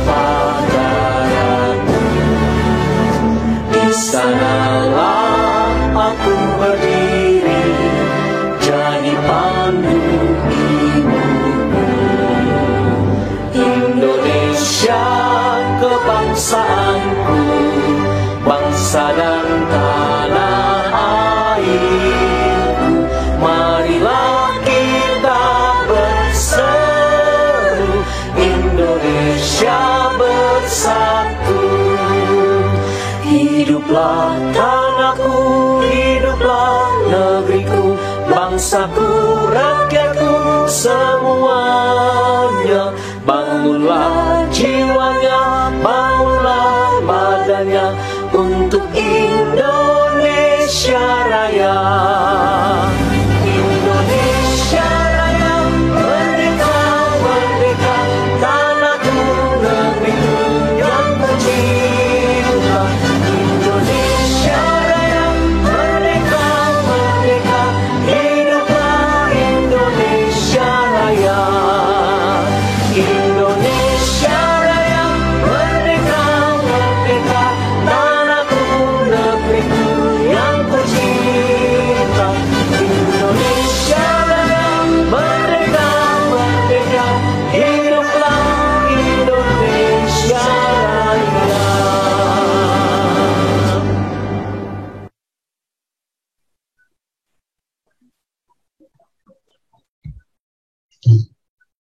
padaku. Di sanalah aku berdiri, jadi pandu hidupku. Indonesia kebangsaanku, bangsa dan tanah airku. Marilah kita berseru, Indonesia bersatu. Hiduplah tanahku, hiduplah negeriku, bangsaku, rakyatku semuanya. Bangunlah jiwanya, bangunlah badannya untuk Indonesia Raya. Indonesia Raya, merdeka, merdeka, tanahku, negeriku yang tercinta. Indonesia Raya, merdeka, merdeka, hiduplah Indonesia Raya. Indonesia Raya, merdeka, merdeka, tanahku, negeriku yang tercinta. Indonesia Raya, merdeka, merdeka, hiduplah Indonesia Raya.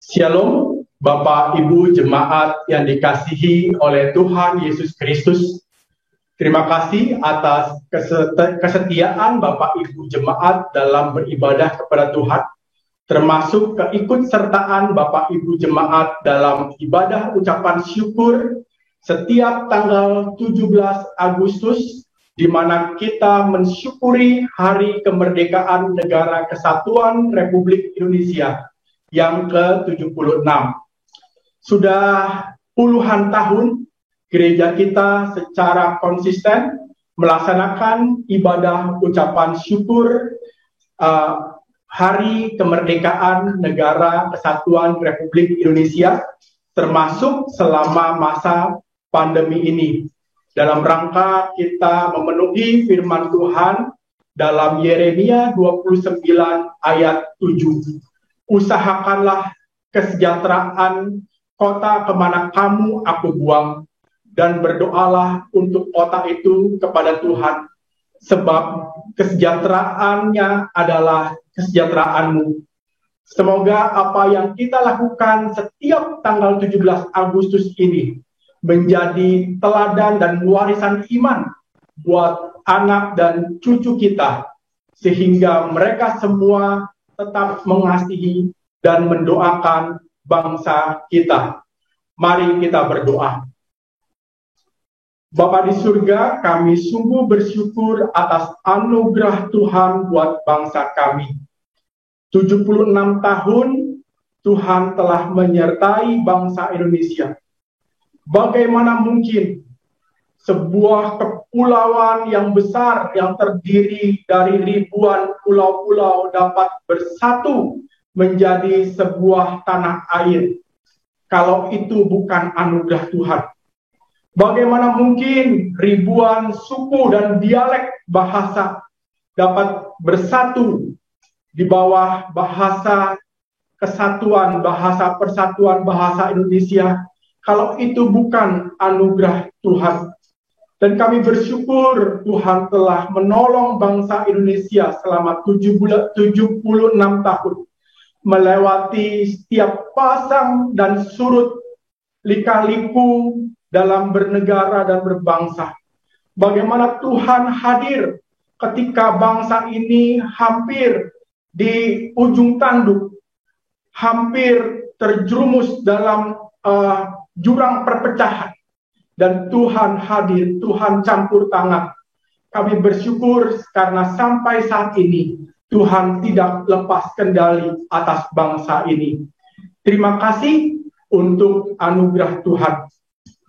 Shalom, Bapak Ibu jemaat yang dikasihi oleh Tuhan Yesus Kristus. Terima kasih atas kesetiaan Bapak Ibu jemaat dalam beribadah kepada Tuhan, termasuk keikutsertaan Bapak Ibu jemaat dalam ibadah ucapan syukur setiap tanggal 17 Agustus, di mana kita mensyukuri Hari Kemerdekaan Negara Kesatuan Republik Indonesia yang ke-76. Sudah puluhan tahun gereja kita secara konsisten melaksanakan ibadah ucapan syukur Hari Kemerdekaan Negara Kesatuan Republik Indonesia, termasuk selama masa pandemi ini, dalam rangka kita memenuhi firman Tuhan dalam Yeremia 29 ayat 7. Usahakanlah kesejahteraan kota kemana kamu aku buang, dan berdoalah untuk kota itu kepada Tuhan, sebab kesejahteraannya adalah kesejahteraanmu. Semoga apa yang kita lakukan setiap tanggal 17 Agustus ini menjadi teladan dan warisan iman buat anak dan cucu kita, sehingga mereka semua tetap mengasihi dan mendoakan bangsa kita. Mari kita berdoa. Bapa di surga, kami sungguh bersyukur atas anugerah Tuhan buat bangsa kami. 76 tahun Tuhan telah menyertai bangsa Indonesia. Bagaimana mungkin sebuah kepulauan yang besar yang terdiri dari ribuan pulau-pulau dapat bersatu menjadi sebuah tanah air kalau itu bukan anugerah Tuhan? Bagaimana mungkin ribuan suku dan dialek bahasa dapat bersatu di bawah bahasa kesatuan, bahasa persatuan bahasa Indonesia kalau itu bukan anugerah Tuhan? Dan kami bersyukur Tuhan telah menolong bangsa Indonesia selama 76 tahun, melewati setiap pasang dan surut, lika-liku dalam bernegara dan berbangsa. Bagaimana Tuhan hadir ketika bangsa ini hampir di ujung tanduk, hampir terjerumus dalam jurang perpecahan. Dan Tuhan hadir, Tuhan campur tangan. Kami bersyukur karena sampai saat ini Tuhan tidak lepas kendali atas bangsa ini. Terima kasih untuk anugerah Tuhan.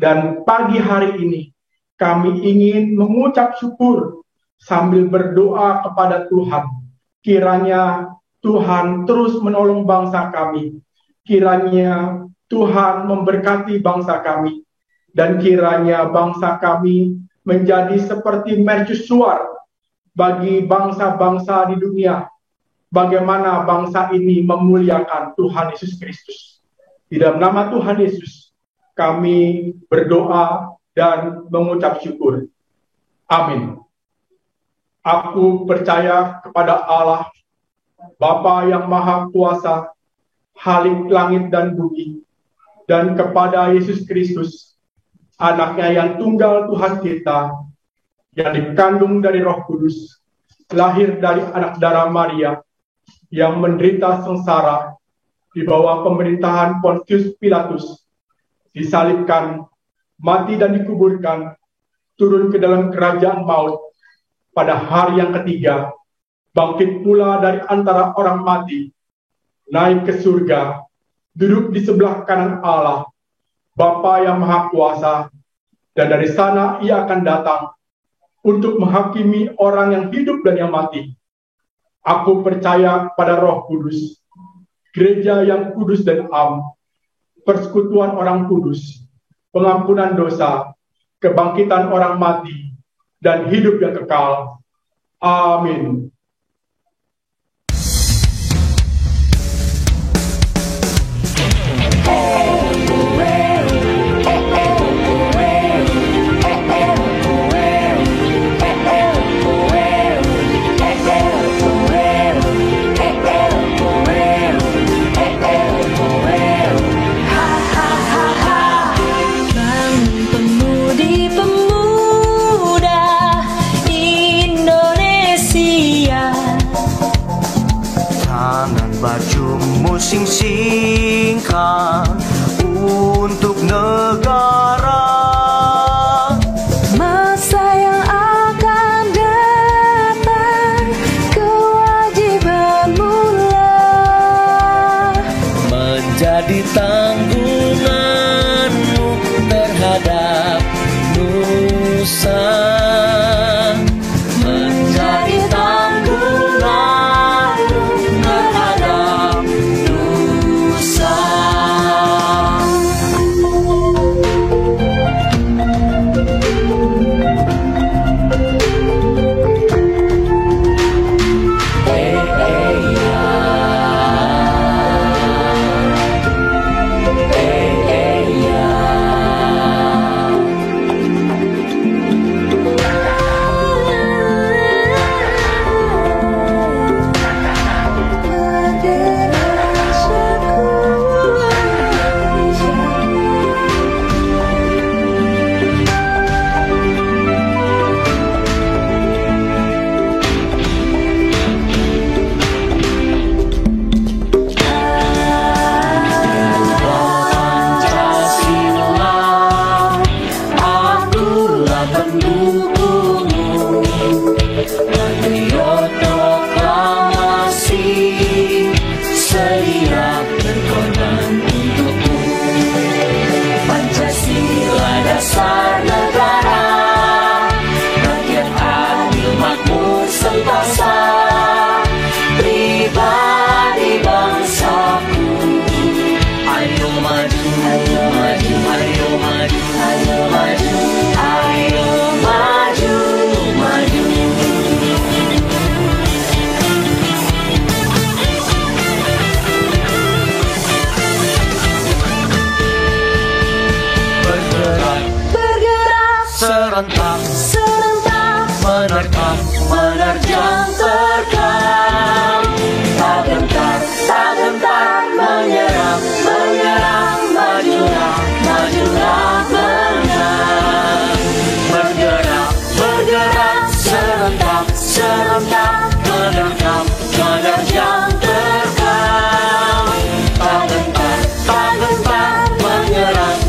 Dan pagi hari ini kami ingin mengucap syukur sambil berdoa kepada Tuhan. Kiranya Tuhan terus menolong bangsa kami. Kiranya Tuhan memberkati bangsa kami, dan kiranya bangsa kami menjadi seperti mercusuar bagi bangsa-bangsa di dunia. Bagaimana bangsa ini memuliakan Tuhan Yesus Kristus. Di dalam nama Tuhan Yesus, kami berdoa dan mengucap syukur. Amin. Aku percaya kepada Allah, Bapa yang Maha Kuasa, Khalik langit dan bumi, dan kepada Yesus Kristus, anaknya yang tunggal Tuhan kita, yang dikandung dari Roh Kudus, lahir dari anak darah Maria, yang menderita sengsara di bawah pemerintahan Pontius Pilatus, disalibkan, mati dan dikuburkan, turun ke dalam kerajaan maut, pada hari yang ketiga, bangkit pula dari antara orang mati, naik ke surga, duduk di sebelah kanan Allah, Bapa yang Maha Kuasa, dan dari sana ia akan datang untuk menghakimi orang yang hidup dan yang mati. Aku percaya pada Roh Kudus, gereja yang kudus dan am, persekutuan orang kudus, pengampunan dosa, kebangkitan orang mati, dan hidup yang kekal. Amin. Sing-singkan untuk negara, masa yang akan datang, kewajiban mula menjadi tanggunganmu terhadap nusa. Menerjang terkam, tak gentar, menyerang, majulah, menang. Bergerak, serentak, menerkam, menerjang terkam, tak gentar, menyerang,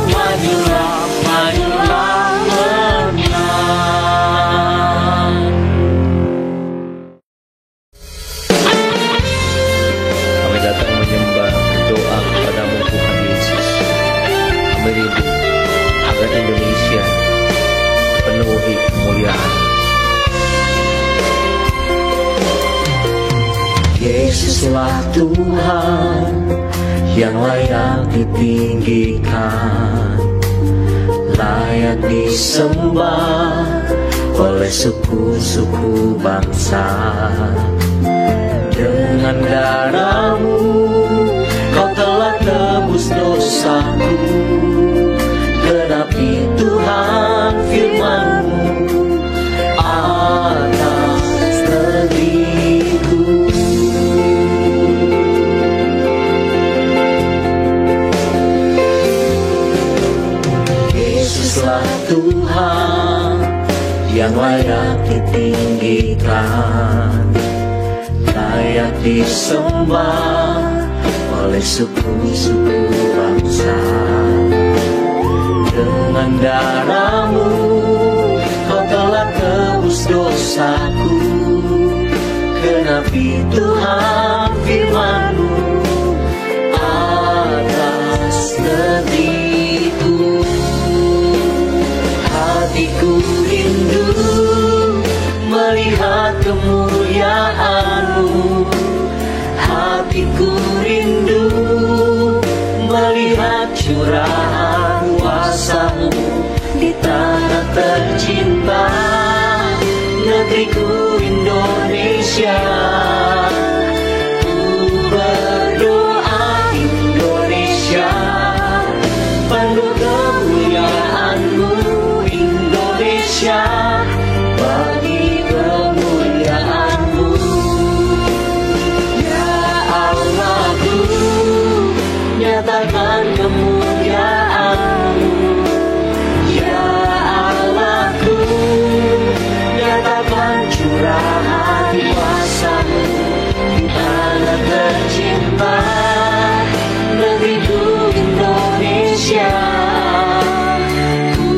majulah, menang. Agar Indonesia penuhi kemuliaan. Yesuslah Tuhan yang layak ditinggikan, layak disembah oleh suku-suku bangsa. Dengan darah-Mu Kau telah tebus dosaku, genapi Tuhan firman-Mu atas negeriku. Yesuslah Tuhan yang layak ditinggikan, layak disembah oleh suku-suku bangsa. Dengan darah-Mu Kau telah tebus dosaku, genapi Tuhan firman-Mu atas negeriku. Hatiku rindu melihat kemuliaan-Mu, hatiku rindu melihat curahan kuasa-Mu di tanah tercinta, negeriku Indonesia. Ku berdoa Indonesia, penuh kemuliaan-Mu Indonesia, bagi kemuliaan-Mu. Ya Allahku, nyatakan kemuliaan-Mu. Ya Allahku, nyatakan curahan kuasa-Mu di tanah tercinta, negeriku Indonesia. Ku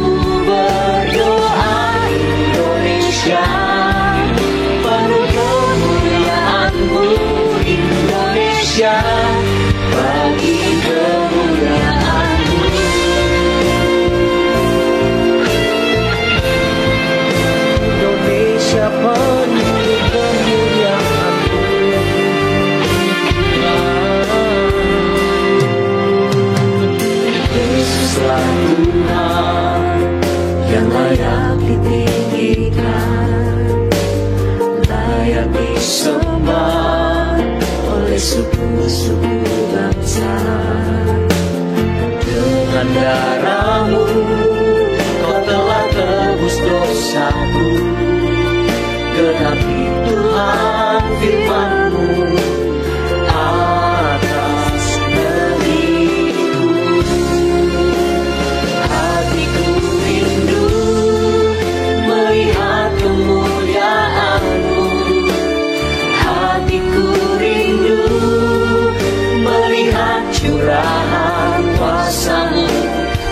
berdoa Indonesia, penuh kemuliaan-Mu Indonesia, bagi kemuliaan-Mu. Indonesia penuh kemuliaan-Mu. Yesuslah Tuhan yang layak ditinggikan, layak disembah oleh suku-suku bangsa. Dengan darah-Mu Kau telah tebus dosaku, genapi Tuhan firman-Mu atas negeriku. Hatiku rindu melihat kemuliaan-Mu, hatiku rindu melihat curahan kuasa-Mu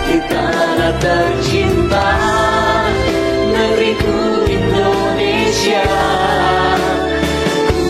di tanah tercinta, negeriku Indonesia. Ku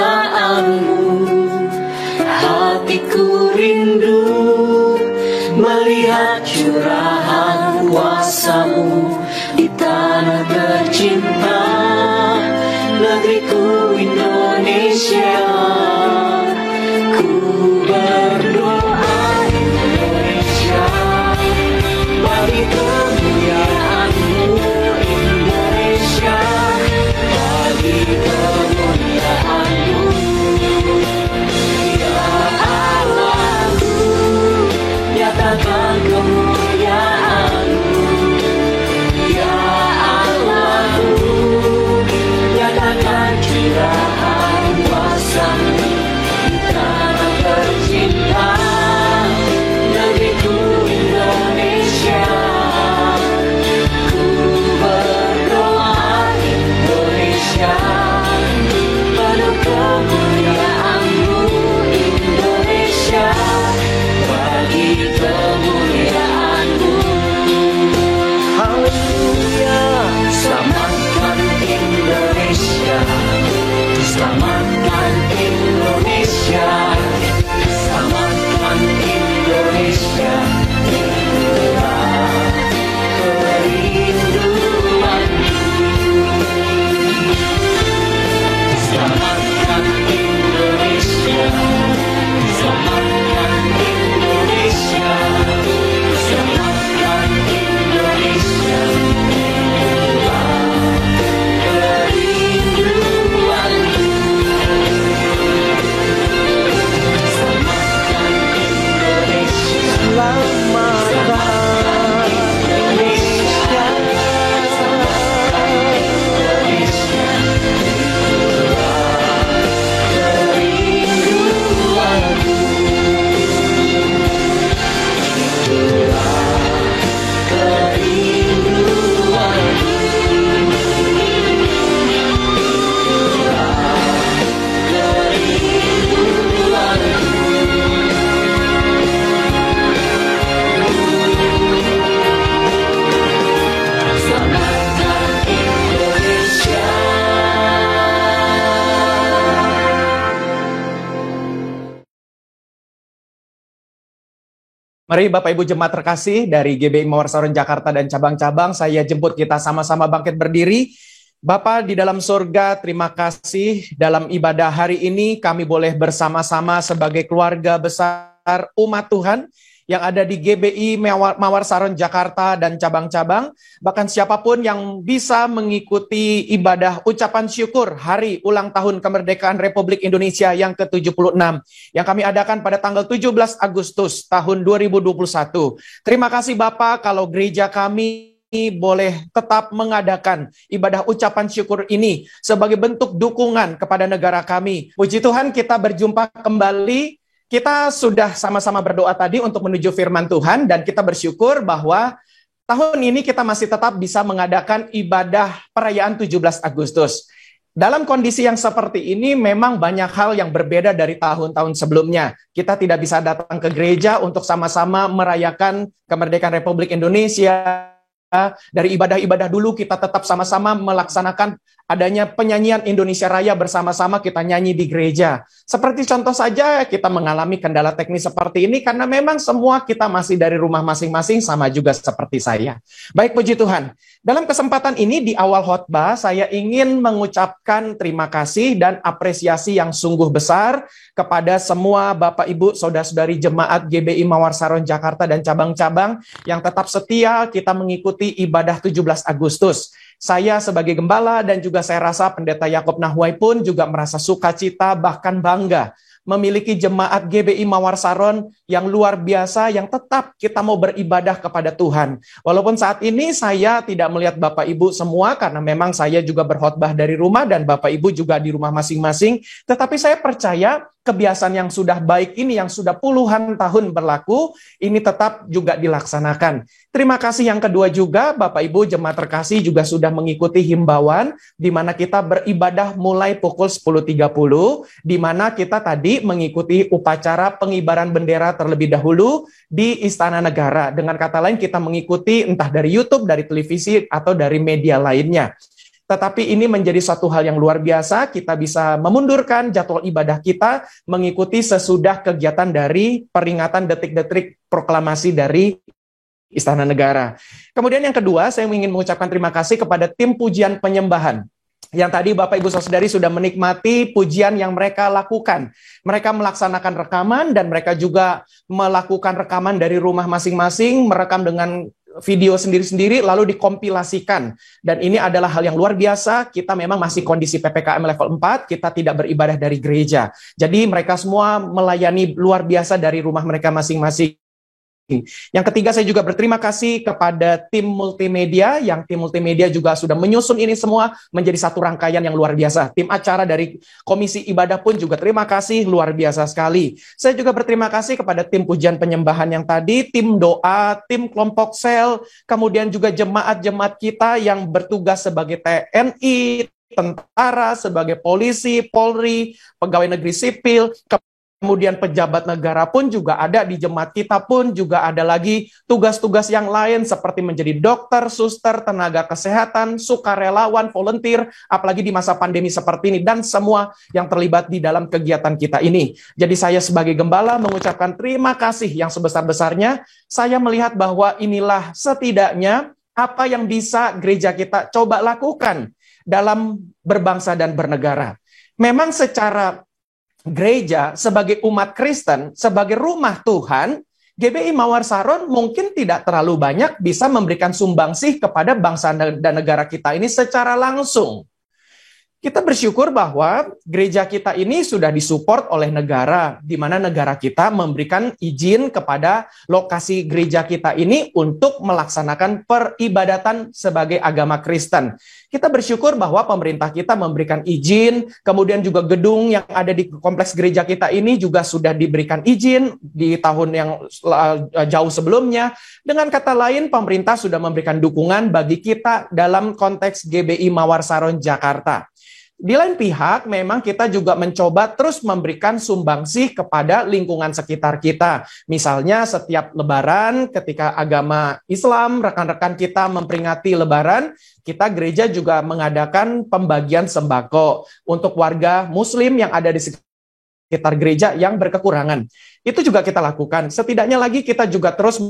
kemuliaan-Mu. Hatiku rindu melihat curahan kuasa-Mu di tanah tercinta, negeriku Indonesia. Ku berdoa Indonesia, bagi kemuliaan-Mu Indonesia, bagi kemuliaan-Mu. Ya Allahku, nyatakan kemuliaan-Mu. Ya Allahku, nyatakan curahan kuasa-Mu di tanah tercinta, negeriku Indonesia. Ku berdoa Indonesia, penuh kemuliaan-Mu Indonesia, bagi kemuliaan-Mu. Haleluya, selamatkan Indonesia, selamatkan Indonesia, selamatkan Indonesia. Itulah kerinduanku. Selamatkan Indonesia, selamatkan Indonesia, selamatkan Indonesia. Itulah kerinduanku. Selamatkan Indonesia, selamatkan Indonesia, selamatkan Indonesia. Kerinduanku, itulah kerinduanku, itulah kerinduanku. Selamatkan Indonesia. Mari Bapak Ibu Jemaat terkasih dari GBI Mawar Saron Jakarta dan cabang-cabang, saya jemput kita sama-sama bangkit berdiri. Bapak di dalam surga, terima kasih dalam ibadah hari ini kami boleh bersama-sama sebagai keluarga besar umat Tuhan yang ada di GBI Mawar Saron Jakarta dan cabang-cabang, bahkan siapapun yang bisa mengikuti ibadah ucapan syukur hari ulang tahun kemerdekaan Republik Indonesia yang ke-76 yang kami adakan pada tanggal 17 Agustus tahun 2021. Terima kasih Bapak kalau gereja kami boleh tetap mengadakan ibadah ucapan syukur ini sebagai bentuk dukungan kepada negara kami. Puji Tuhan, kita berjumpa kembali. Kita sudah sama-sama berdoa tadi untuk menuju firman Tuhan dan kita bersyukur bahwa tahun ini kita masih tetap bisa mengadakan ibadah perayaan 17 Agustus. Dalam kondisi yang seperti ini memang banyak hal yang berbeda dari tahun-tahun sebelumnya. Kita tidak bisa datang ke gereja untuk sama-sama merayakan kemerdekaan Republik Indonesia. Dari ibadah-ibadah dulu kita tetap sama-sama melaksanakan adanya penyanyian Indonesia Raya bersama-sama kita nyanyi di gereja. Seperti contoh saja kita mengalami kendala teknis seperti ini karena memang semua kita masih dari rumah masing-masing sama juga seperti saya. Baik, puji Tuhan. Dalam kesempatan ini di awal khotbah saya ingin mengucapkan terima kasih dan apresiasi yang sungguh besar kepada semua Bapak Ibu Saudara-saudari jemaat GBI Mawar Saron Jakarta dan cabang-cabang yang tetap setia kita mengikuti ibadah 17 Agustus. Saya sebagai gembala dan juga saya rasa Pendeta Yakob Nahwai pun juga merasa sukacita bahkan bangga memiliki jemaat GBI Mawar Saron yang luar biasa yang tetap kita mau beribadah kepada Tuhan. Walaupun saat ini saya tidak melihat Bapak Ibu semua karena memang saya juga berkhotbah dari rumah dan Bapak Ibu juga di rumah masing-masing, tetapi saya percaya kebiasaan yang sudah baik ini yang sudah puluhan tahun berlaku ini tetap juga dilaksanakan. Terima kasih yang kedua juga Bapak Ibu jemaat terkasih juga sudah mengikuti himbauan di mana kita beribadah mulai pukul 10.30 di mana kita tadi mengikuti upacara pengibaran bendera terlebih dahulu di Istana Negara. Dengan kata lain kita mengikuti entah dari YouTube, dari televisi atau dari media lainnya. tetapi ini menjadi suatu hal yang luar biasa. Kita bisa memundurkan jadwal ibadah kita mengikuti sesudah kegiatan dari peringatan detik-detik proklamasi dari Istana Negara. Kemudian yang kedua, saya ingin mengucapkan terima kasih kepada tim pujian penyembahan. Yang tadi Bapak Ibu Saudari sudah menikmati pujian yang mereka lakukan. Mereka melaksanakan rekaman dan mereka juga melakukan rekaman dari rumah masing-masing, merekam dengan video sendiri-sendiri lalu dikompilasikan. Dan ini adalah hal yang luar biasa. Kita memang masih kondisi PPKM level 4, kita tidak beribadah dari gereja. Jadi mereka semua melayani luar biasa dari rumah mereka masing-masing. Yang ketiga, saya juga berterima kasih kepada tim multimedia, yang tim multimedia juga sudah menyusun ini semua menjadi satu rangkaian yang luar biasa. Tim acara dari Komisi Ibadah pun juga terima kasih, luar biasa sekali. Saya juga berterima kasih kepada tim pujian penyembahan yang tadi, tim doa, tim kelompok sel, kemudian juga jemaat-jemaat kita yang bertugas sebagai TNI, tentara, sebagai polisi, Polri, pegawai negeri sipil, kemudian pejabat negara pun juga ada di jemaat kita, pun juga ada lagi tugas-tugas yang lain seperti menjadi dokter, suster, tenaga kesehatan, sukarelawan, volunteer, apalagi di masa pandemi seperti ini, dan semua yang terlibat di dalam kegiatan kita ini. Jadi saya sebagai gembala mengucapkan terima kasih yang sebesar-besarnya. Saya melihat bahwa inilah setidaknya apa yang bisa gereja kita coba lakukan dalam berbangsa dan bernegara. Memang secara gereja sebagai umat Kristen, sebagai rumah Tuhan, GBI Mawar Saron mungkin tidak terlalu banyak bisa memberikan sumbangsih kepada bangsa dan negara kita ini secara langsung. Kita bersyukur bahwa gereja kita ini sudah disupport oleh negara, di mana negara kita memberikan izin kepada lokasi gereja kita ini untuk melaksanakan peribadatan sebagai agama Kristen. Kita bersyukur bahwa pemerintah kita memberikan izin, kemudian juga gedung yang ada di kompleks gereja kita ini juga sudah diberikan izin di tahun yang jauh sebelumnya. Dengan kata lain, pemerintah sudah memberikan dukungan bagi kita dalam konteks GBI Mawar Saron Jakarta. Di lain pihak, memang kita juga mencoba terus memberikan sumbangsih kepada lingkungan sekitar kita. Misalnya setiap Lebaran, ketika agama Islam, rekan-rekan kita memperingati Lebaran, kita gereja juga mengadakan pembagian sembako untuk warga Muslim yang ada di sekitar gereja yang berkekurangan. Itu juga kita lakukan. Setidaknya lagi kita juga terus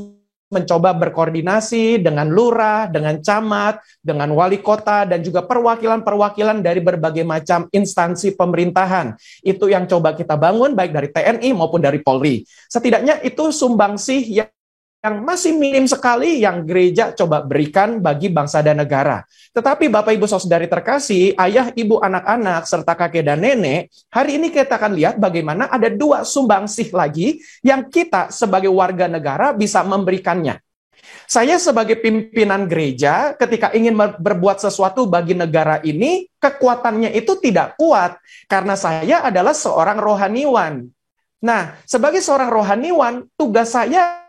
mencoba berkoordinasi dengan lurah, dengan camat, dengan wali kota, dan juga perwakilan-perwakilan dari berbagai macam instansi pemerintahan. Itu yang coba kita bangun, baik dari TNI maupun dari Polri. Setidaknya itu sumbangsih yang masih minim sekali yang gereja coba berikan bagi bangsa dan negara. Tetapi Bapak Ibu Saudari terkasih, ayah, ibu, anak-anak, serta kakek dan nenek, hari ini kita akan lihat bagaimana ada dua sumbangsih lagi yang kita sebagai warga negara bisa memberikannya. Saya sebagai pimpinan gereja, ketika ingin berbuat sesuatu bagi negara ini, kekuatannya itu tidak kuat, karena saya adalah seorang rohaniwan. Nah, sebagai seorang rohaniwan, tugas saya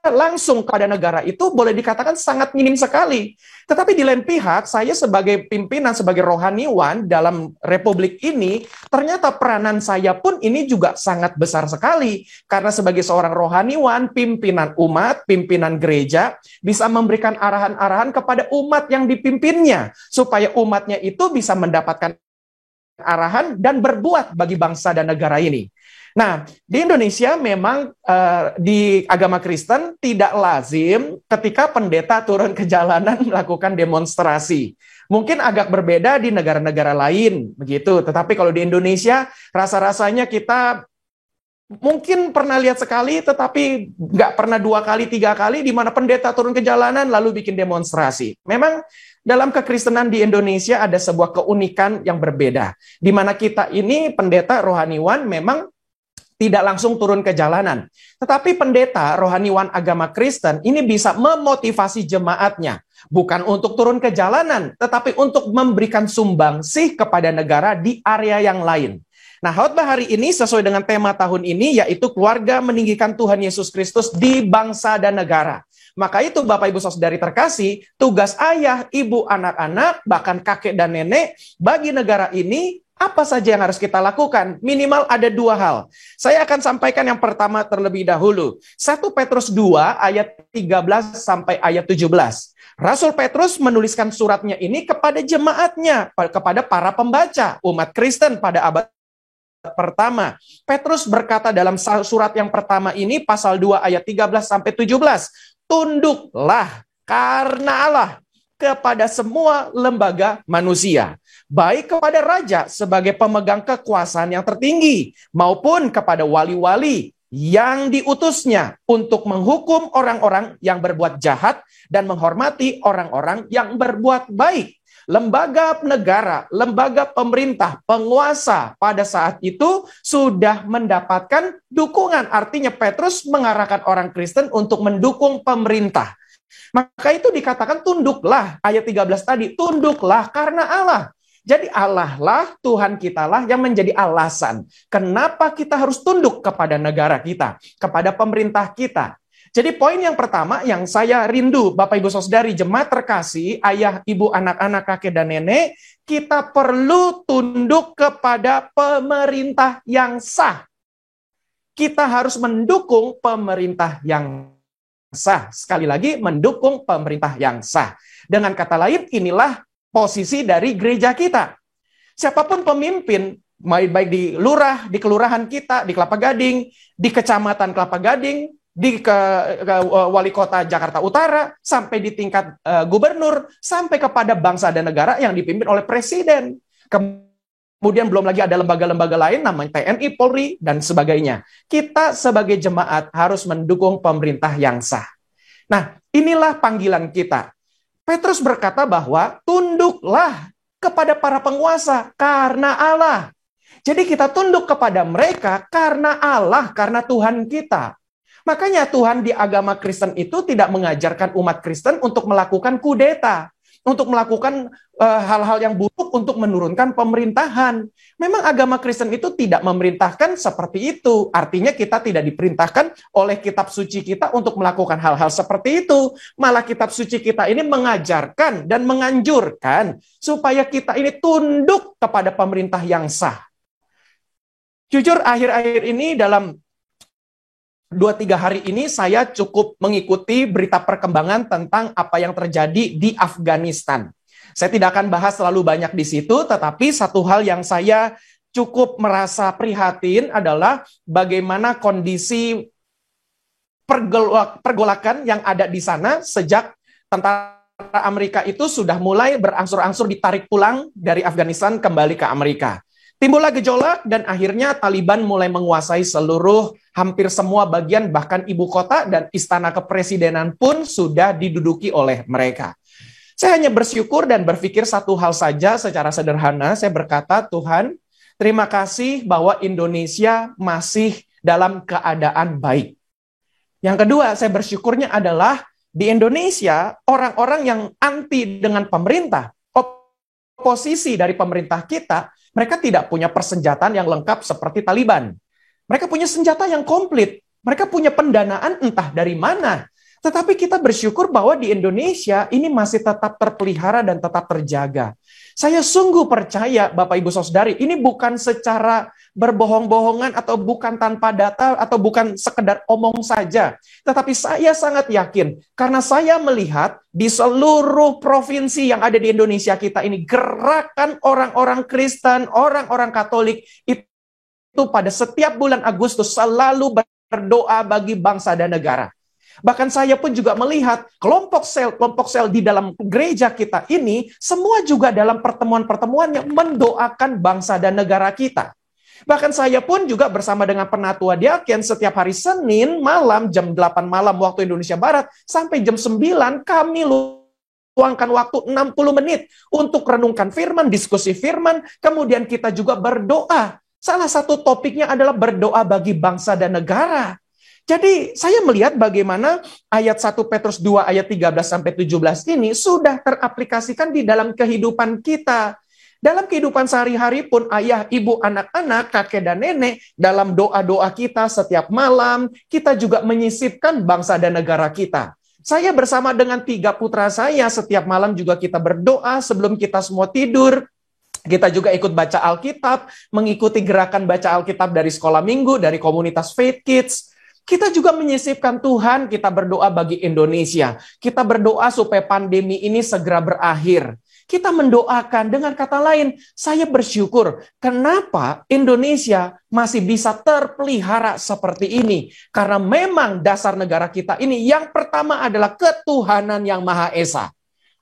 langsung kepada negara itu boleh dikatakan sangat minim sekali. Tetapi di lain pihak, saya sebagai pimpinan, sebagai rohaniwan dalam republik ini, ternyata peranan saya pun ini juga sangat besar sekali. Karena sebagai seorang rohaniwan, pimpinan umat, pimpinan gereja, bisa memberikan arahan-arahan kepada umat yang dipimpinnya, supaya umatnya itu bisa mendapatkan arahan dan berbuat bagi bangsa dan negara ini. Nah, di Indonesia memang di agama Kristen tidak lazim ketika pendeta turun ke jalanan melakukan demonstrasi. Mungkin agak berbeda di negara-negara lain, begitu. Tetapi kalau di Indonesia, rasa-rasanya kita mungkin pernah lihat sekali, tetapi nggak pernah 2 kali, 3 kali, di mana pendeta turun ke jalanan lalu bikin demonstrasi. Memang dalam kekristenan di Indonesia ada sebuah keunikan yang berbeda, di mana kita ini pendeta rohaniwan memang tidak langsung turun ke jalanan. Tetapi pendeta rohaniwan agama Kristen ini bisa memotivasi jemaatnya. Bukan untuk turun ke jalanan, tetapi untuk memberikan sumbangsih kepada negara di area yang lain. Nah, khotbah hari ini sesuai dengan tema tahun ini, yaitu keluarga meninggikan Tuhan Yesus Kristus di bangsa dan negara. Maka itu Bapak Ibu Saudari terkasih, tugas ayah, ibu, anak-anak, bahkan kakek dan nenek bagi negara ini, apa saja yang harus kita lakukan? Minimal ada 2 hal. Saya akan sampaikan yang pertama terlebih dahulu. 1 Petrus 2 ayat 13 sampai ayat 17. Rasul Petrus menuliskan suratnya ini kepada jemaatnya, kepada para pembaca, umat Kristen pada abad pertama. Petrus berkata dalam surat yang pertama ini, pasal 2 ayat 13-17, tunduklah karena Allah kepada semua lembaga manusia, baik kepada raja sebagai pemegang kekuasaan yang tertinggi, maupun kepada wali-wali yang diutusnya untuk menghukum orang-orang yang berbuat jahat dan menghormati orang-orang yang berbuat baik. Lembaga negara, lembaga pemerintah, penguasa pada saat itu sudah mendapatkan dukungan. Artinya Petrus mengarahkan orang Kristen untuk mendukung pemerintah. Maka itu dikatakan tunduklah, ayat 13 tadi, tunduklah karena Allah. Jadi Allah lah, Tuhan kita lah yang menjadi alasan kenapa kita harus tunduk kepada negara kita, kepada pemerintah kita. Jadi poin yang pertama yang saya rindu, Bapak Ibu Saudari, jemaat terkasih, ayah, ibu, anak-anak, kakek, dan nenek, kita perlu tunduk kepada pemerintah yang sah. Kita harus mendukung pemerintah yang sah. Sekali lagi, mendukung pemerintah yang sah. Dengan kata lain, inilah posisi dari gereja kita. Siapapun pemimpin, baik di lurah, di kelurahan kita, di Kelapa Gading, di kecamatan Kelapa Gading, di wali kota Jakarta Utara, sampai di tingkat gubernur, sampai kepada bangsa dan negara yang dipimpin oleh presiden. Kemudian belum lagi ada lembaga-lembaga lain, namanya TNI, Polri, dan sebagainya. Kita sebagai jemaat harus mendukung pemerintah yang sah. Nah, inilah panggilan kita. Petrus berkata bahwa tunduklah kepada para penguasa karena Allah. Jadi kita tunduk kepada mereka karena Allah, karena Tuhan kita. Makanya Tuhan di agama Kristen itu tidak mengajarkan umat Kristen untuk melakukan kudeta, untuk melakukan hal-hal yang buruk untuk menurunkan pemerintahan. Memang agama Kristen itu tidak memerintahkan seperti itu. Artinya kita tidak diperintahkan oleh kitab suci kita untuk melakukan hal-hal seperti itu. Malah kitab suci kita ini mengajarkan dan menganjurkan supaya kita ini tunduk kepada pemerintah yang sah. Jujur akhir-akhir ini dalam 2-3 hari ini saya cukup mengikuti berita perkembangan tentang apa yang terjadi di Afghanistan. Saya tidak akan bahas terlalu banyak di situ, tetapi satu hal yang saya cukup merasa prihatin adalah bagaimana kondisi pergolakan yang ada di sana sejak tentara Amerika itu sudah mulai berangsur-angsur ditarik pulang dari Afghanistan kembali ke Amerika. Timbullah gejolak dan akhirnya Taliban mulai menguasai seluruh hampir semua bagian, bahkan ibu kota dan istana kepresidenan pun sudah diduduki oleh mereka. Saya hanya bersyukur dan berpikir satu hal saja secara sederhana. Saya berkata, Tuhan, terima kasih bahwa Indonesia masih dalam keadaan baik. Yang kedua, saya bersyukurnya adalah di Indonesia orang-orang yang anti dengan pemerintah, oposisi dari pemerintah kita, mereka tidak punya persenjataan yang lengkap seperti Taliban. Mereka punya senjata yang komplit. Mereka punya pendanaan entah dari mana. Tetapi kita bersyukur bahwa di Indonesia ini masih tetap terpelihara dan tetap terjaga. Saya sungguh percaya, Bapak Ibu Saudari, ini bukan secara berbohong-bohongan atau bukan tanpa data atau bukan sekedar omong saja. Tetapi saya sangat yakin, karena saya melihat di seluruh provinsi yang ada di Indonesia kita ini, gerakan orang-orang Kristen, orang-orang Katolik, itu pada setiap bulan Agustus selalu berdoa bagi bangsa dan negara. Bahkan saya pun juga melihat kelompok sel di dalam gereja kita ini, semua juga dalam pertemuan-pertemuan yang mendoakan bangsa dan negara kita. Bahkan saya pun juga bersama dengan penatua diaken setiap hari Senin malam, jam 8 malam waktu Indonesia Barat, sampai jam 9 kami luangkan waktu 60 menit untuk renungkan firman, diskusi firman, kemudian kita juga berdoa. Salah satu topiknya adalah berdoa bagi bangsa dan negara. Jadi saya melihat bagaimana ayat 1 Petrus 2 ayat 13-17 ini sudah teraplikasikan di dalam kehidupan kita. Dalam kehidupan sehari-hari pun ayah, ibu, anak-anak, kakek dan nenek, dalam doa-doa kita setiap malam, kita juga menyisipkan bangsa dan negara kita. Saya bersama dengan 3 putra saya, setiap malam juga kita berdoa sebelum kita semua tidur. Kita juga ikut baca Alkitab, mengikuti gerakan baca Alkitab dari sekolah minggu, dari komunitas Faith Kids. Kita juga menyisipkan Tuhan, kita berdoa bagi Indonesia. Kita berdoa supaya pandemi ini segera berakhir. Kita mendoakan, dengan kata lain, saya bersyukur kenapa Indonesia masih bisa terpelihara seperti ini. Karena memang dasar negara kita ini yang pertama adalah ketuhanan yang Maha Esa.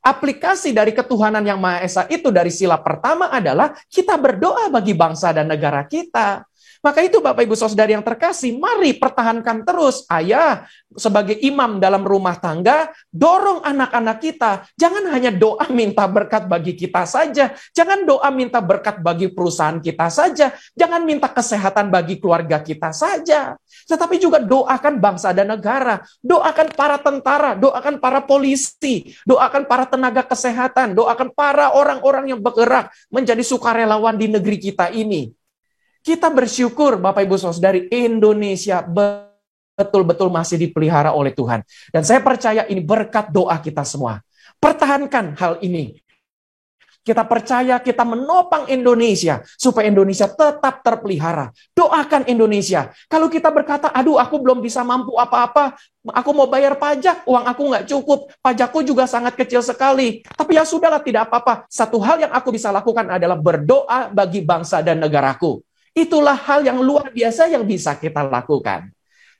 Aplikasi dari ketuhanan yang Maha Esa itu dari sila pertama adalah kita berdoa bagi bangsa dan negara kita. Maka itu Bapak Ibu Saudari yang terkasih, mari pertahankan terus. Ayah, sebagai imam dalam rumah tangga, dorong anak-anak kita. Jangan hanya doa minta berkat bagi kita saja. Jangan doa minta berkat bagi perusahaan kita saja. Jangan minta kesehatan bagi keluarga kita saja. Tetapi juga doakan bangsa dan negara. Doakan para tentara, doakan para polisi, doakan para tenaga kesehatan, doakan para orang-orang yang bergerak menjadi sukarelawan di negeri kita ini. Kita bersyukur Bapak Ibu Saudari, Indonesia betul-betul masih dipelihara oleh Tuhan. Dan saya percaya ini berkat doa kita semua. Pertahankan hal ini. Kita percaya kita menopang Indonesia supaya Indonesia tetap terpelihara. Doakan Indonesia. Kalau kita berkata, aduh aku belum bisa mampu apa-apa, aku mau bayar pajak, uang aku nggak cukup, pajakku juga sangat kecil sekali. Tapi ya sudahlah, tidak apa-apa. Satu hal yang aku bisa lakukan adalah berdoa bagi bangsa dan negaraku. Itulah hal yang luar biasa yang bisa kita lakukan.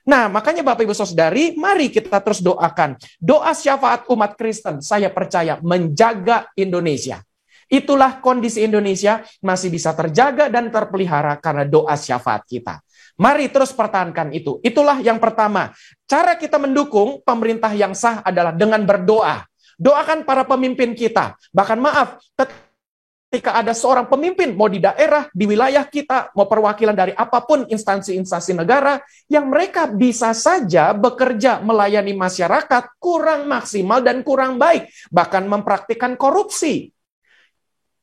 Nah, makanya Bapak Ibu Saudari, mari kita terus doakan. Doa syafaat umat Kristen, saya percaya menjaga Indonesia. Itulah kondisi Indonesia masih bisa terjaga dan terpelihara karena doa syafaat kita. Mari terus pertahankan itu. Itulah yang pertama. Cara kita mendukung pemerintah yang sah adalah dengan berdoa. Doakan para pemimpin kita. Bahkan maaf, ketika ada seorang pemimpin, mau di daerah, di wilayah kita, mau perwakilan dari apapun instansi-instansi negara, yang mereka bisa saja bekerja melayani masyarakat kurang maksimal dan kurang baik, bahkan mempraktikkan korupsi.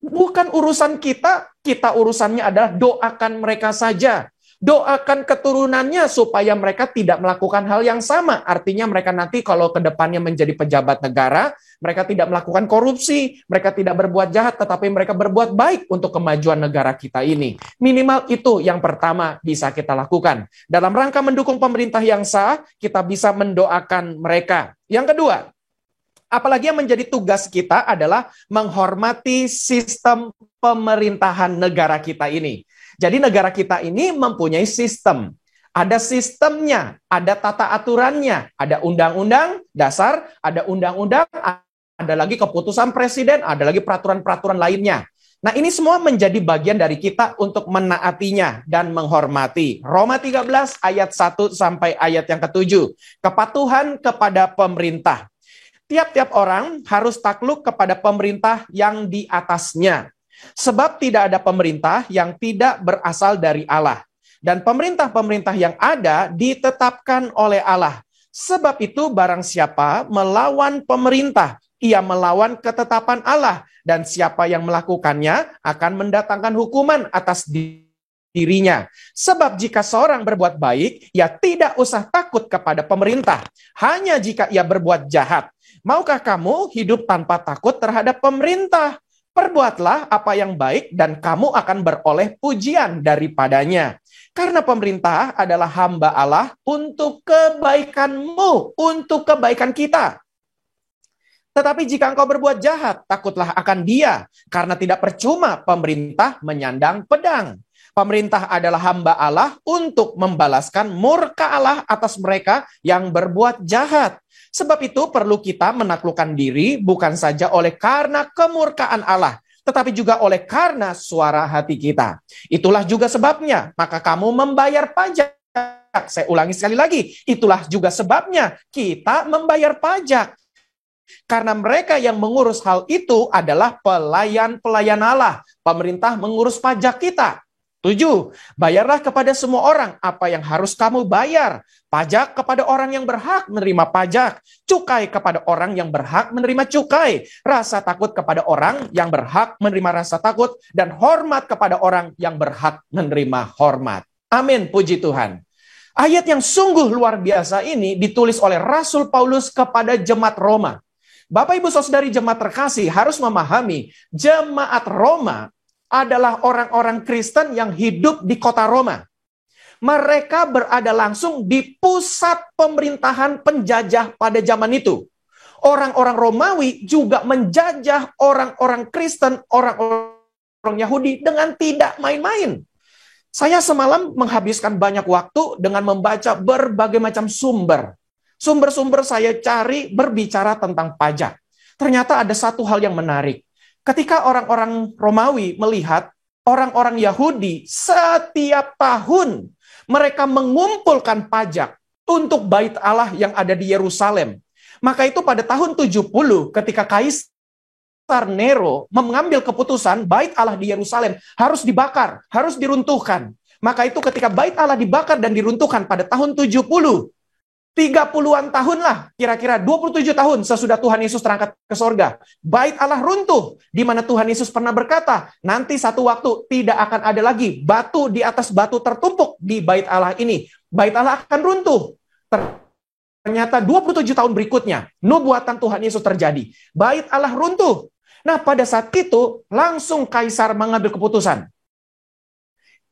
Bukan urusan kita, kita urusannya adalah doakan mereka saja. Doakan keturunannya supaya mereka tidak melakukan hal yang sama. Artinya mereka nanti kalau ke depannya menjadi pejabat negara, mereka tidak melakukan korupsi, mereka tidak berbuat jahat, tetapi mereka berbuat baik untuk kemajuan negara kita ini. Minimal itu yang pertama bisa kita lakukan. Dalam rangka mendukung pemerintah yang sah, kita bisa mendoakan mereka. Yang kedua, apalagi yang menjadi tugas kita adalah menghormati sistem pemerintahan negara kita ini. Jadi negara kita ini mempunyai sistem. Ada sistemnya, ada tata aturannya, ada undang-undang dasar, ada undang-undang, ada lagi keputusan presiden, ada lagi peraturan-peraturan lainnya. Nah, ini semua menjadi bagian dari kita untuk menaatinya dan menghormati. Roma 13 ayat 1 sampai ayat yang ke-7. Kepatuhan kepada pemerintah. Tiap-tiap orang harus takluk kepada pemerintah yang di atasnya. Sebab tidak ada pemerintah yang tidak berasal dari Allah. Dan pemerintah-pemerintah yang ada ditetapkan oleh Allah. Sebab itu barang siapa melawan pemerintah, ia melawan ketetapan Allah. Dan siapa yang melakukannya akan mendatangkan hukuman atas dirinya. Sebab jika seorang berbuat baik, ia tidak usah takut kepada pemerintah. Hanya jika ia berbuat jahat. Maukah kamu hidup tanpa takut terhadap pemerintah? Perbuatlah apa yang baik dan kamu akan beroleh pujian daripadanya. Karena pemerintah adalah hamba Allah untuk kebaikanmu, untuk kebaikan kita. Tetapi jika engkau berbuat jahat, takutlah akan dia, karena tidak percuma pemerintah menyandang pedang. Pemerintah adalah hamba Allah untuk membalaskan murka Allah atas mereka yang berbuat jahat. Sebab itu perlu kita menaklukkan diri bukan saja oleh karena kemurkaan Allah, tetapi juga oleh karena suara hati kita. Itulah juga sebabnya, maka kamu membayar pajak. Saya ulangi sekali lagi, itulah juga sebabnya kita membayar pajak. Karena mereka yang mengurus hal itu adalah pelayan-pelayan Allah. Pemerintah mengurus pajak kita. 7. Bayarlah kepada semua orang apa yang harus kamu bayar. Pajak kepada orang yang berhak menerima pajak. Cukai kepada orang yang berhak menerima cukai. Rasa takut kepada orang yang berhak menerima rasa takut. Dan hormat kepada orang yang berhak menerima hormat. Amin, puji Tuhan. Ayat yang sungguh luar biasa ini ditulis oleh Rasul Paulus kepada jemaat Roma. Bapak Ibu Saudari jemaat terkasih harus memahami jemaat Roma adalah orang-orang Kristen yang hidup di kota Roma. Mereka berada langsung di pusat pemerintahan penjajah pada zaman itu. Orang-orang Romawi juga menjajah orang-orang Kristen, orang-orang Yahudi dengan tidak main-main. Saya semalam menghabiskan banyak waktu dengan membaca berbagai macam sumber. Sumber-sumber saya cari berbicara tentang pajak. Ternyata ada satu hal yang menarik. Ketika orang-orang Romawi melihat orang-orang Yahudi setiap tahun mereka mengumpulkan pajak untuk bait Allah yang ada di Yerusalem. Maka itu pada tahun 70 ketika Kaisar Nero mengambil keputusan bait Allah di Yerusalem harus dibakar, harus diruntuhkan. Maka itu ketika bait Allah dibakar dan diruntuhkan pada tahun 70, 30-an tahun lah, kira-kira 27 tahun sesudah Tuhan Yesus terangkat ke sorga. Bait Allah runtuh, di mana Tuhan Yesus pernah berkata, nanti satu waktu tidak akan ada lagi batu di atas batu tertumpuk di bait Allah ini. Bait Allah akan runtuh. Ternyata 27 tahun berikutnya, nubuatan Tuhan Yesus terjadi. Bait Allah runtuh. Nah, pada saat itu, langsung Kaisar mengambil keputusan.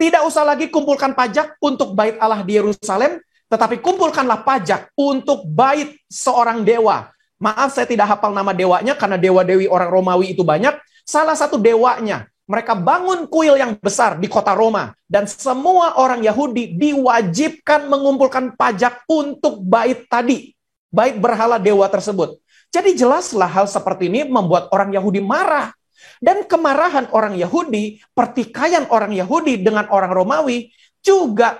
Tidak usah lagi kumpulkan pajak untuk bait Allah di Yerusalem, tetapi kumpulkanlah pajak untuk bait seorang dewa. Maaf, saya tidak hafal nama dewanya karena dewa-dewi orang Romawi itu banyak. Salah satu dewanya, mereka bangun kuil yang besar di kota Roma. Dan semua orang Yahudi diwajibkan mengumpulkan pajak untuk bait tadi. Bait berhala dewa tersebut. Jadi jelaslah hal seperti ini membuat orang Yahudi marah. Dan kemarahan orang Yahudi, pertikaian orang Yahudi dengan orang Romawi, juga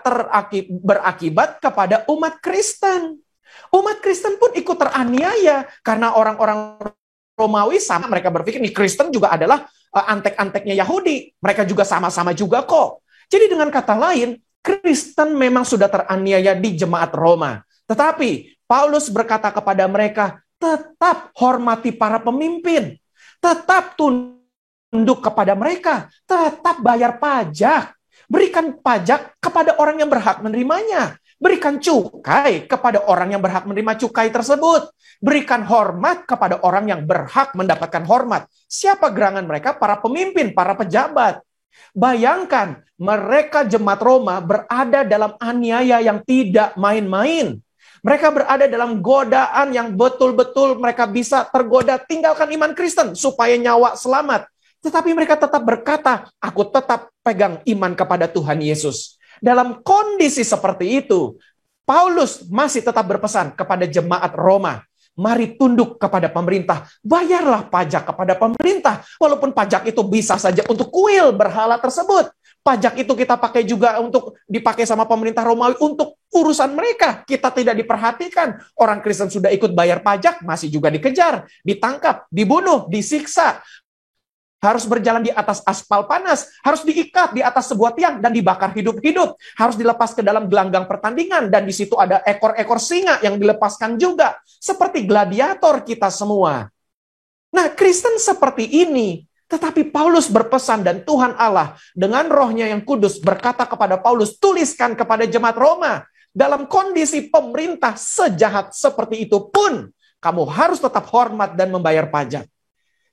berakibat kepada umat Kristen. Umat Kristen pun ikut teraniaya karena orang-orang Romawi sama mereka berpikir nih Kristen juga adalah antek-anteknya Yahudi. Mereka juga sama-sama juga kok. Jadi dengan kata lain, Kristen memang sudah teraniaya di jemaat Roma. Tetapi Paulus berkata kepada mereka, tetap hormati para pemimpin. Tetap tunduk kepada mereka. Tetap bayar pajak. Berikan pajak kepada orang yang berhak menerimanya. Berikan cukai kepada orang yang berhak menerima cukai tersebut. Berikan hormat kepada orang yang berhak mendapatkan hormat. Siapa gerangan mereka? Para pemimpin, para pejabat. Bayangkan, mereka jemaat Roma berada dalam aniaya yang tidak main-main. Mereka berada dalam godaan yang betul-betul mereka bisa tergoda tinggalkan iman Kristen supaya nyawa selamat. Tetapi mereka tetap berkata, aku tetap pegang iman kepada Tuhan Yesus. Dalam kondisi seperti itu, Paulus masih tetap berpesan kepada jemaat Roma. Mari tunduk kepada pemerintah. Bayarlah pajak kepada pemerintah. Walaupun pajak itu bisa saja untuk kuil berhala tersebut. Pajak itu kita pakai juga untuk dipakai sama pemerintah Romawi untuk urusan mereka. Kita tidak diperhatikan. Orang Kristen sudah ikut bayar pajak, masih juga dikejar, ditangkap, dibunuh, disiksa. Harus berjalan di atas aspal panas, harus diikat di atas sebuah tiang dan dibakar hidup-hidup, harus dilepas ke dalam gelanggang pertandingan dan di situ ada ekor-ekor singa yang dilepaskan juga, seperti gladiator kita semua. Nah, Kristen seperti ini, tetapi Paulus berpesan dan Tuhan Allah dengan rohnya yang kudus berkata kepada Paulus, tuliskan kepada jemaat Roma, dalam kondisi pemerintah sejahat seperti itu pun, kamu harus tetap hormat dan membayar pajak.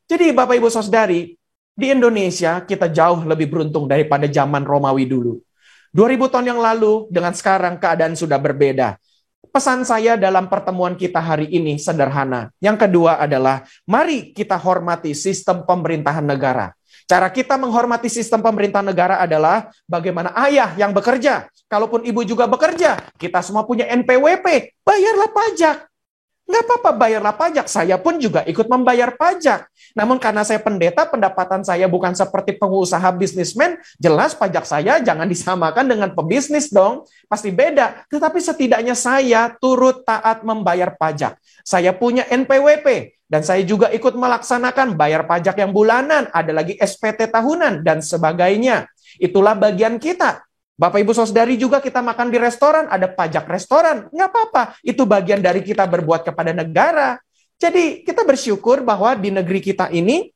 Jadi Bapak Ibu Saudari, di Indonesia kita jauh lebih beruntung daripada zaman Romawi dulu. 2000 tahun yang lalu dengan sekarang keadaan sudah berbeda. Pesan saya dalam pertemuan kita hari ini sederhana. Yang kedua adalah mari kita hormati sistem pemerintahan negara. Cara kita menghormati sistem pemerintahan negara adalah bagaimana ayah yang bekerja. Kalaupun ibu juga bekerja, kita semua punya NPWP, bayarlah pajak. Nggak apa-apa, bayarlah pajak. Saya pun juga ikut membayar pajak. Namun karena saya pendeta, pendapatan saya bukan seperti pengusaha bisnismen, jelas pajak saya jangan disamakan dengan pebisnis dong. Pasti beda. Tetapi setidaknya saya turut taat membayar pajak. Saya punya NPWP. Dan saya juga ikut melaksanakan bayar pajak yang bulanan. Ada lagi SPT tahunan dan sebagainya. Itulah bagian kita. Bapak Ibu Saudari juga kita makan di restoran, ada pajak restoran. Nggak apa-apa, itu bagian dari kita berbuat kepada negara. Jadi kita bersyukur bahwa di negeri kita ini,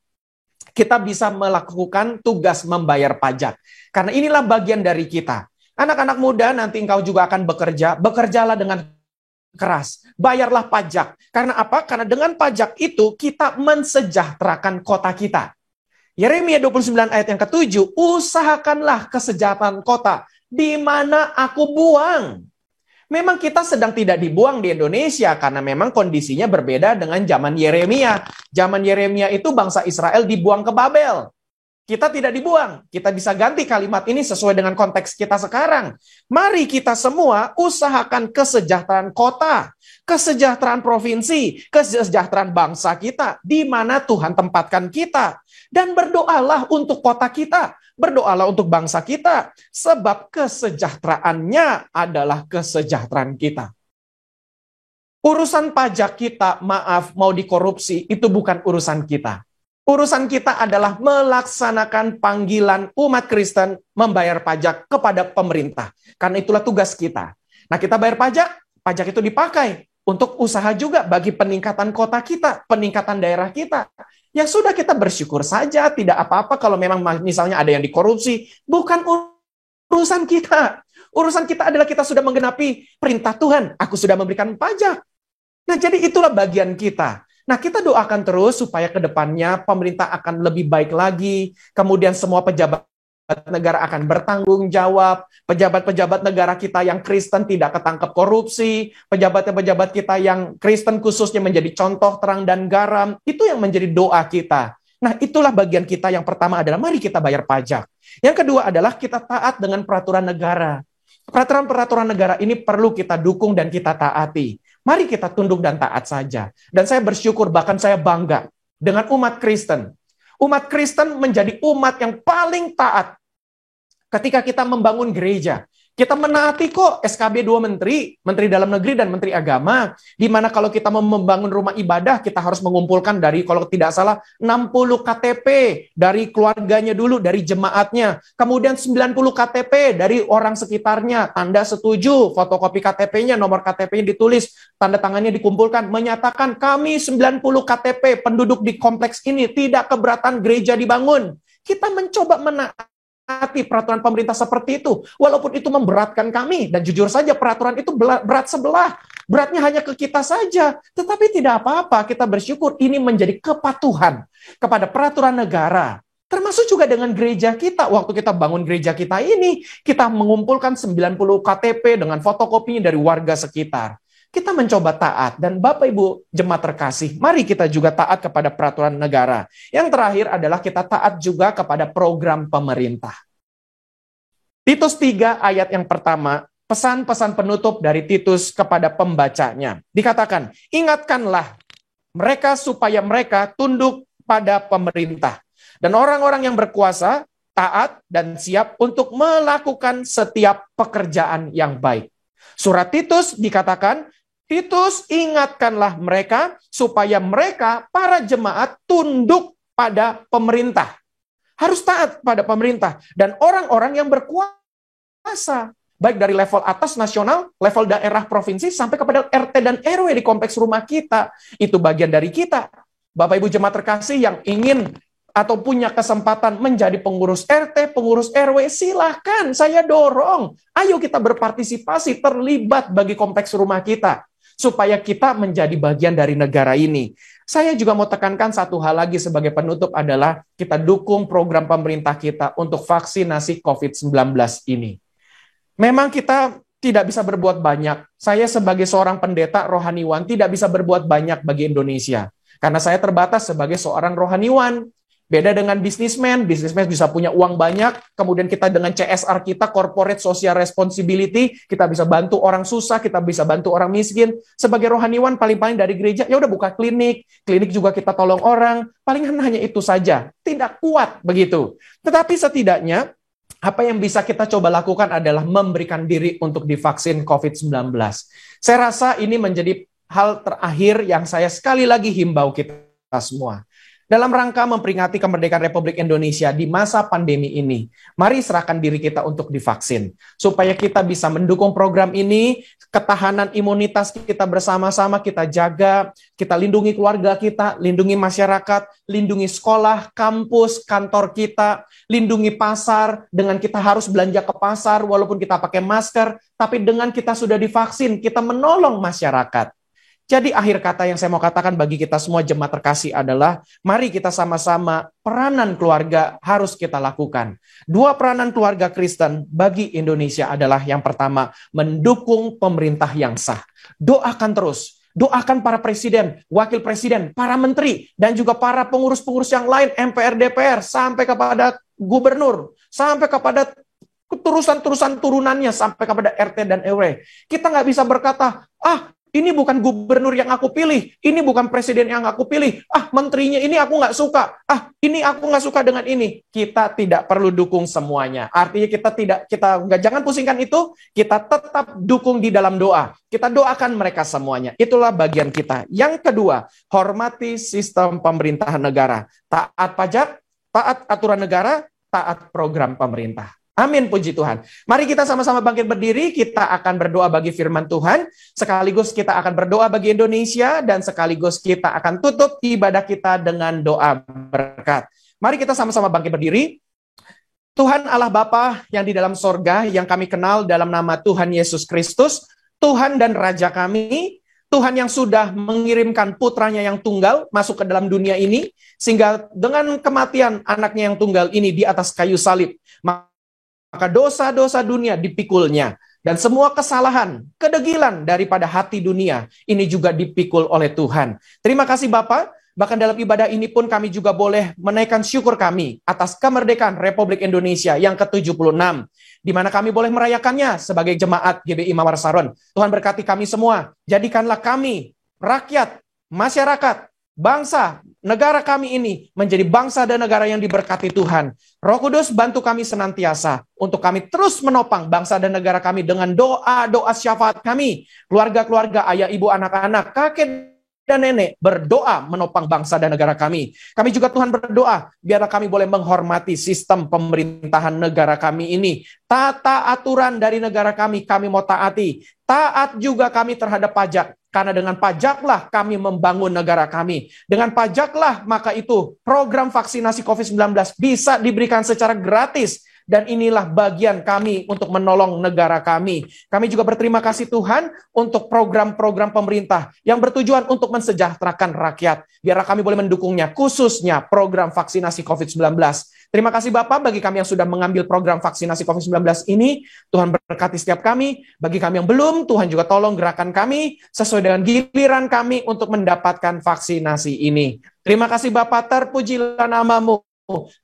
kita bisa melakukan tugas membayar pajak. Karena inilah bagian dari kita. Anak-anak muda nanti engkau juga akan bekerja, bekerjalah dengan keras. Bayarlah pajak. Karena apa? Karena dengan pajak itu kita mensejahterakan kota kita. Yeremia 29 ayat yang ke-7, usahakanlah kesejahteraan kota di mana aku buang. Memang kita sedang tidak dibuang di Indonesia karena memang kondisinya berbeda dengan zaman Yeremia. Zaman Yeremia itu bangsa Israel dibuang ke Babel. Kita tidak dibuang. Kita bisa ganti kalimat ini sesuai dengan konteks kita sekarang. Mari kita semua usahakan kesejahteraan kota, kesejahteraan provinsi, kesejahteraan bangsa kita, di mana Tuhan tempatkan kita. Dan berdoalah untuk kota kita. Berdoalah untuk bangsa kita, sebab kesejahteraannya adalah kesejahteraan kita. Urusan pajak kita, maaf, mau dikorupsi, itu bukan urusan kita. Urusan kita adalah melaksanakan panggilan umat Kristen membayar pajak kepada pemerintah. Karena itulah tugas kita. Nah, kita bayar pajak, pajak itu dipakai untuk usaha juga bagi peningkatan kota kita, peningkatan daerah kita. Ya sudah, kita bersyukur saja, tidak apa-apa kalau memang misalnya ada yang dikorupsi. Bukan urusan kita. Urusan kita adalah kita sudah menggenapi perintah Tuhan. Aku sudah memberikan pajak. Nah, jadi itulah bagian kita. Nah, kita doakan terus supaya ke depannya pemerintah akan lebih baik lagi. Kemudian semua pejabat negara akan bertanggung jawab. Pejabat-pejabat negara kita yang Kristen tidak ketangkep korupsi. Pejabat-pejabat kita yang Kristen khususnya menjadi contoh terang dan garam. Itu yang menjadi doa kita. Nah, itulah bagian kita. Yang pertama adalah mari kita bayar pajak. Yang kedua adalah kita taat dengan peraturan negara. Peraturan-peraturan negara ini perlu kita dukung dan kita taati. Mari kita tunduk dan taat saja. Dan saya bersyukur, bahkan saya bangga dengan umat Kristen. Umat Kristen menjadi umat yang paling taat ketika kita membangun gereja. Kita menaati kok SKB 2 menteri, Menteri Dalam Negeri dan Menteri Agama, di mana kalau kita mau membangun rumah ibadah, kita harus mengumpulkan dari, kalau tidak salah, 60 KTP dari keluarganya dulu, dari jemaatnya. Kemudian 90 KTP dari orang sekitarnya, tanda setuju, fotokopi KTP-nya, nomor KTP-nya ditulis, tanda tangannya dikumpulkan, menyatakan kami 90 KTP penduduk di kompleks ini tidak keberatan gereja dibangun. Kita mencoba menaati peraturan pemerintah seperti itu, walaupun itu memberatkan kami, dan jujur saja peraturan itu berat sebelah, beratnya hanya ke kita saja, tetapi tidak apa-apa, kita bersyukur ini menjadi kepatuhan kepada peraturan negara, termasuk juga dengan gereja kita. Waktu kita bangun gereja kita ini, kita mengumpulkan 90 KTP dengan fotokopinya dari warga sekitar. Kita mencoba taat, dan Bapak Ibu jemaat terkasih, mari kita juga taat kepada peraturan negara. Yang terakhir adalah kita taat juga kepada program pemerintah. Titus 3 ayat yang pertama, pesan-pesan penutup dari Titus kepada pembacanya. Dikatakan, ingatkanlah mereka supaya mereka tunduk pada pemerintah. Dan orang-orang yang berkuasa, taat dan siap untuk melakukan setiap pekerjaan yang baik. Surat Titus dikatakan, Titus, ingatkanlah mereka supaya mereka, para jemaat, tunduk pada pemerintah. Harus taat pada pemerintah. Dan orang-orang yang berkuasa, baik dari level atas nasional, level daerah provinsi, sampai kepada RT dan RW di kompleks rumah kita. Itu bagian dari kita. Bapak Ibu jemaat terkasih yang ingin atau punya kesempatan menjadi pengurus RT, pengurus RW, silahkan, saya dorong. Ayo kita berpartisipasi, terlibat bagi kompleks rumah kita. Supaya kita menjadi bagian dari negara ini. Saya juga mau tekankan satu hal lagi sebagai penutup adalah kita dukung program pemerintah kita untuk vaksinasi COVID-19 ini. Memang kita tidak bisa berbuat banyak. Saya sebagai seorang pendeta rohaniwan tidak bisa berbuat banyak bagi Indonesia. Karena saya terbatas sebagai seorang rohaniwan. Beda dengan bisnismen bisa punya uang banyak, kemudian kita dengan CSR kita, Corporate Social Responsibility, kita bisa bantu orang susah, kita bisa bantu orang miskin. Sebagai rohaniwan paling-paling dari gereja, ya udah buka klinik juga kita tolong orang, palingan hanya itu saja. Tidak kuat begitu. Tetapi setidaknya, apa yang bisa kita coba lakukan adalah memberikan diri untuk divaksin COVID-19. Saya rasa ini menjadi hal terakhir yang saya sekali lagi himbau kita semua. Dalam rangka memperingati kemerdekaan Republik Indonesia di masa pandemi ini, mari serahkan diri kita untuk divaksin. Supaya kita bisa mendukung program ini, ketahanan imunitas kita bersama-sama kita jaga, kita lindungi keluarga kita, lindungi masyarakat, lindungi sekolah, kampus, kantor kita, lindungi pasar, dengan kita harus belanja ke pasar walaupun kita pakai masker, tapi dengan kita sudah divaksin, kita menolong masyarakat. Jadi akhir kata yang saya mau katakan bagi kita semua jemaat terkasih adalah, mari kita sama-sama peranan keluarga harus kita lakukan. 2 peranan keluarga Kristen bagi Indonesia adalah yang pertama, mendukung pemerintah yang sah. Doakan terus. Doakan para presiden, wakil presiden, para menteri, dan juga para pengurus-pengurus yang lain, MPR, DPR, sampai kepada gubernur, sampai kepada turunan turunannya, sampai kepada RT dan RW. Kita nggak bisa berkata, ini bukan gubernur yang aku pilih, ini bukan presiden yang aku pilih, menterinya ini aku nggak suka, ini aku nggak suka dengan ini. Kita tidak perlu dukung semuanya. Artinya jangan pusingkan itu, kita tetap dukung di dalam doa. Kita doakan mereka semuanya. Itulah bagian kita. Yang kedua, hormati sistem pemerintahan negara. Taat pajak, taat aturan negara, taat program pemerintah. Amin, puji Tuhan. Mari kita sama-sama bangkit berdiri, kita akan berdoa bagi firman Tuhan, sekaligus kita akan berdoa bagi Indonesia, dan sekaligus kita akan tutup ibadah kita dengan doa berkat. Mari kita sama-sama bangkit berdiri. Tuhan Allah Bapa yang di dalam sorga, yang kami kenal dalam nama Tuhan Yesus Kristus, Tuhan dan Raja kami, Tuhan yang sudah mengirimkan putranya yang tunggal masuk ke dalam dunia ini, sehingga dengan kematian anaknya yang tunggal ini di atas kayu salib, maka dosa-dosa dunia dipikulnya. Dan semua kesalahan, kedegilan daripada hati dunia, ini juga dipikul oleh Tuhan. Terima kasih Bapak. Bahkan dalam ibadah ini pun kami juga boleh menaikkan syukur kami atas kemerdekaan Republik Indonesia yang ke-76. Di mana kami boleh merayakannya sebagai jemaat GBI Mawar Saron. Tuhan berkati kami semua. Jadikanlah kami, rakyat, masyarakat, bangsa, negara kami ini menjadi bangsa dan negara yang diberkati Tuhan. Roh Kudus bantu kami senantiasa untuk kami terus menopang bangsa dan negara kami dengan doa-doa syafaat kami. Keluarga-keluarga, ayah, ibu, anak-anak, kakek, dan nenek berdoa menopang bangsa dan negara kami. Kami juga Tuhan berdoa, biarlah kami boleh menghormati sistem pemerintahan negara kami ini. Tata aturan dari negara kami mau taati. Taat juga kami terhadap pajak. Karena dengan pajaklah kami membangun negara kami. Dengan pajaklah maka itu program vaksinasi COVID-19 bisa diberikan secara gratis. Dan inilah bagian kami untuk menolong negara kami. Kami juga berterima kasih Tuhan untuk program-program pemerintah yang bertujuan untuk mensejahterakan rakyat. Biarlah kami boleh mendukungnya, khususnya program vaksinasi COVID-19. Terima kasih Bapak bagi kami yang sudah mengambil program vaksinasi COVID-19 ini. Tuhan berkati setiap kami. Bagi kami yang belum, Tuhan juga tolong gerakan kami sesuai dengan giliran kami untuk mendapatkan vaksinasi ini. Terima kasih Bapak, terpujilah nama-Mu.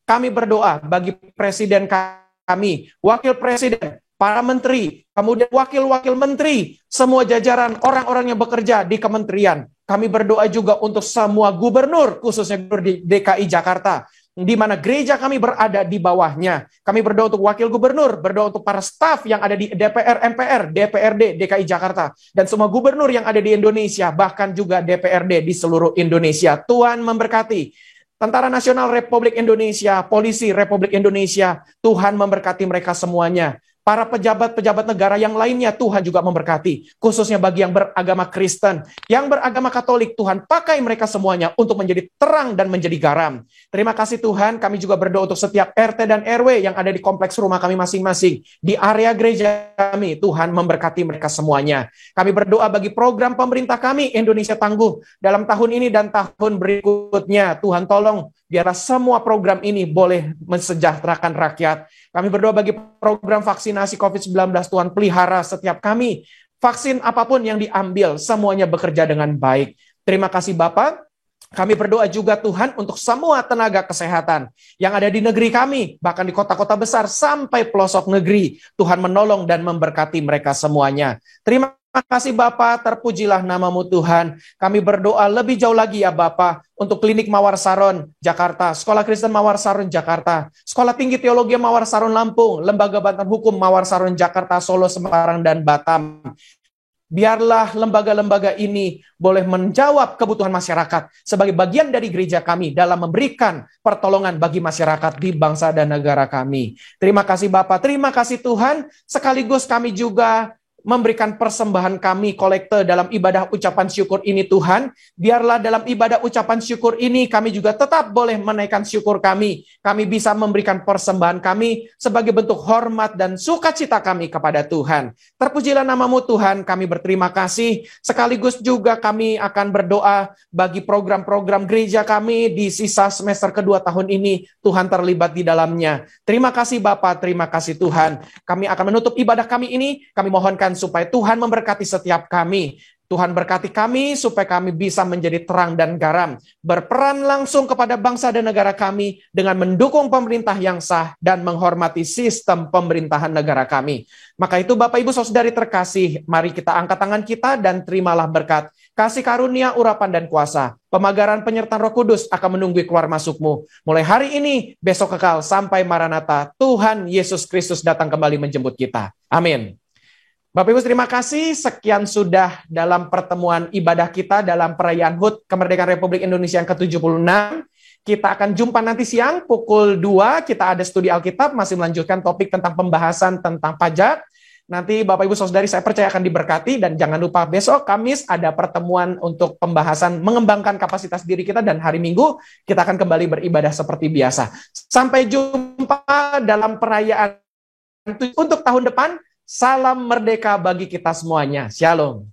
Kami berdoa bagi presiden kami, wakil presiden, para menteri, kemudian wakil-wakil menteri, semua jajaran orang-orang yang bekerja di kementerian. Kami berdoa juga untuk semua gubernur, khususnya gubernur di DKI Jakarta, di mana gereja kami berada di bawahnya. Kami berdoa untuk wakil gubernur, berdoa untuk para staf yang ada di DPR, MPR, DPRD, DKI Jakarta, dan semua gubernur yang ada di Indonesia, bahkan juga DPRD di seluruh Indonesia. Tuhan memberkati. Tentara Nasional Republik Indonesia, Polisi Republik Indonesia, Tuhan memberkati mereka semuanya. Para pejabat-pejabat negara yang lainnya, Tuhan juga memberkati. Khususnya bagi yang beragama Kristen, yang beragama Katolik, Tuhan pakai mereka semuanya untuk menjadi terang dan menjadi garam. Terima kasih Tuhan, kami juga berdoa untuk setiap RT dan RW yang ada di kompleks rumah kami masing-masing. Di area gereja kami, Tuhan memberkati mereka semuanya. Kami berdoa bagi program pemerintah kami, Indonesia Tangguh, dalam tahun ini dan tahun berikutnya. Tuhan tolong, biarlah semua program ini boleh mensejahterakan rakyat. Kami berdoa bagi program vaksinasi COVID-19, Tuhan pelihara setiap kami. Vaksin apapun yang diambil, semuanya bekerja dengan baik. Terima kasih Bapak. Kami berdoa juga Tuhan untuk semua tenaga kesehatan yang ada di negeri kami, bahkan di kota-kota besar sampai pelosok negeri. Tuhan menolong dan memberkati mereka semuanya. Terima kasih Bapak, terpujilah nama-Mu Tuhan. Kami berdoa lebih jauh lagi ya Bapak, untuk Klinik Mawar Saron, Jakarta, Sekolah Kristen Mawar Saron, Jakarta, Sekolah Tinggi Teologi Mawar Saron, Lampung, Lembaga Bantuan Hukum Mawar Saron, Jakarta, Solo, Semarang, dan Batam. Biarlah lembaga-lembaga ini boleh menjawab kebutuhan masyarakat sebagai bagian dari gereja kami dalam memberikan pertolongan bagi masyarakat di bangsa dan negara kami. Terima kasih Bapak, terima kasih Tuhan. Sekaligus kami juga memberikan persembahan kami kolekte dalam ibadah ucapan syukur ini Tuhan. Biarlah dalam ibadah ucapan syukur ini kami juga tetap boleh menaikkan syukur kami. Kami bisa memberikan persembahan kami sebagai bentuk hormat dan sukacita kami kepada Tuhan. Terpujilah namamu Tuhan, kami berterima kasih. Sekaligus juga kami akan berdoa bagi program-program gereja kami di sisa semester kedua tahun ini. Tuhan terlibat di dalamnya. Terima kasih Bapa, terima kasih Tuhan. Kami akan menutup ibadah kami ini. Kami mohonkan supaya Tuhan memberkati setiap kami. Tuhan berkati kami supaya kami bisa menjadi terang dan garam. Berperan langsung kepada bangsa dan negara kami dengan mendukung pemerintah yang sah dan menghormati sistem pemerintahan negara kami. Maka itu Bapak Ibu Saudari terkasih, mari kita angkat tangan kita dan terimalah berkat. Kasih karunia, urapan dan kuasa. Pemagaran penyertaan Roh Kudus akan menunggu keluar masukmu. Mulai hari ini, besok kekal sampai Maranatha. Tuhan Yesus Kristus datang kembali menjemput kita. Amin. Bapak Ibu terima kasih, sekian sudah dalam pertemuan ibadah kita dalam perayaan HUT Kemerdekaan Republik Indonesia yang ke-76. Kita akan jumpa nanti siang pukul 2, kita ada studi Alkitab, masih melanjutkan topik tentang pembahasan tentang pajak. Nanti Bapak Ibu Saudari saya percaya akan diberkati, dan jangan lupa besok Kamis ada pertemuan untuk pembahasan mengembangkan kapasitas diri kita, dan hari Minggu kita akan kembali beribadah seperti biasa. Sampai jumpa dalam perayaan untuk tahun depan. Salam merdeka bagi kita semuanya. Shalom.